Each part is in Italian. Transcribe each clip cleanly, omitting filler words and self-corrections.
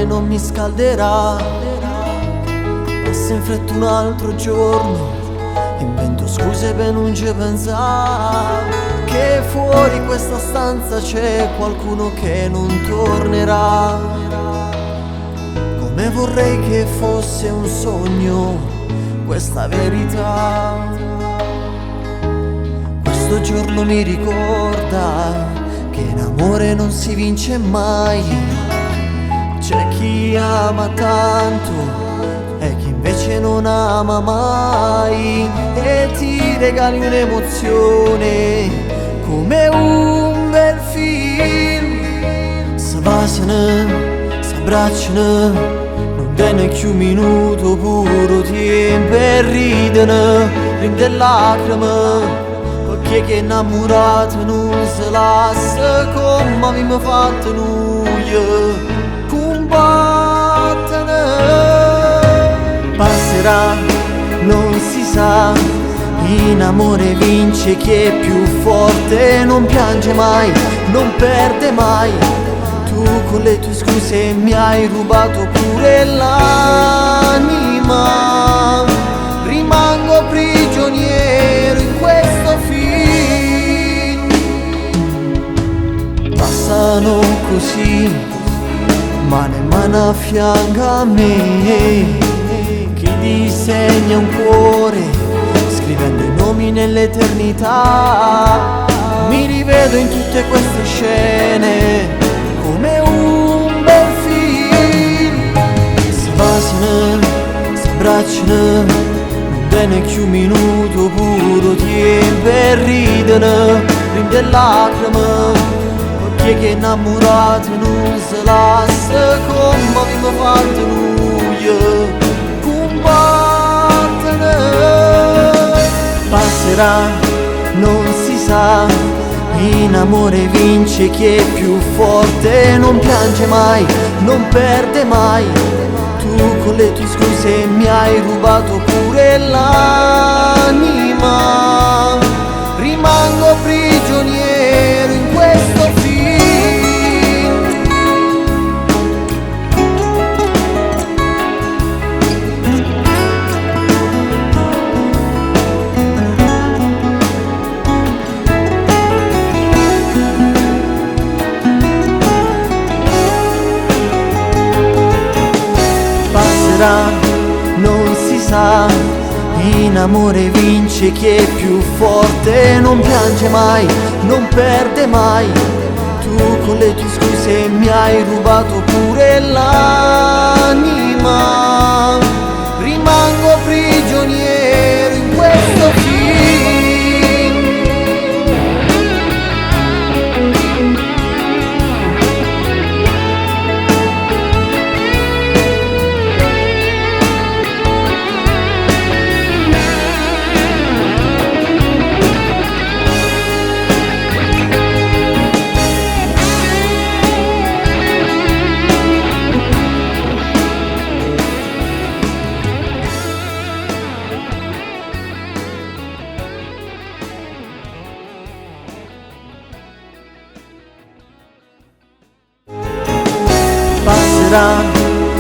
mare non mi scalderà. Passa in fretta un altro giorno, invento scuse per non ci pensare, che fuori questa stanza c'è qualcuno che non tornerà. Come vorrei che fosse un sogno questa verità. Questo giorno mi ricorda che in amore non si vince mai. C'è chi ama tanto e chi invece non ama mai, e ti regali un'emozione come un bel film. S'abbassano, s'abbracciano, non tiene più un minuto puro tempo, e ridono, rinde lacrime, perché che innamorato non si lascia, come abbiamo fatto noi, combattere. Passerà, non si sa, in amore vince chi è più forte, non piange mai, non perde mai. Tu con le tue scuse mi hai rubato pure l'anima, rimango prigioniero in questo film. Passano così, mano in mano a fianco a me, chi disegna un cuore scrivendo i nomi nell'eternità. Mi rivedo in tutte queste scene come un bel film. S'abbassano, s'abbracciano, non tiene più un minuto puro tempo, e ridono, rinde lacrime, perché che innamorato non si lascia, come abbiamo fatto noi, combattere. Passerà, non si sa, in amore vince chi è più forte, non piange mai, non perde mai. Tu con le tue scuse mi hai rubato pure l'anima, rimango prigioniero in questo film. Non si sa, in amore vince chi è più forte, non piange mai, non perde mai. Tu con le tue scuse mi hai rubato pure l'anima, rimango prigioniero in questo film.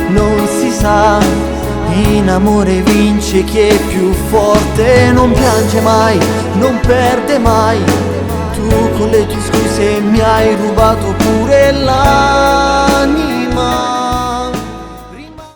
Non si sa, in amore vince chi è più forte, non piange mai, non perde mai. Tu con le tue scuse mi hai rubato pure l'anima.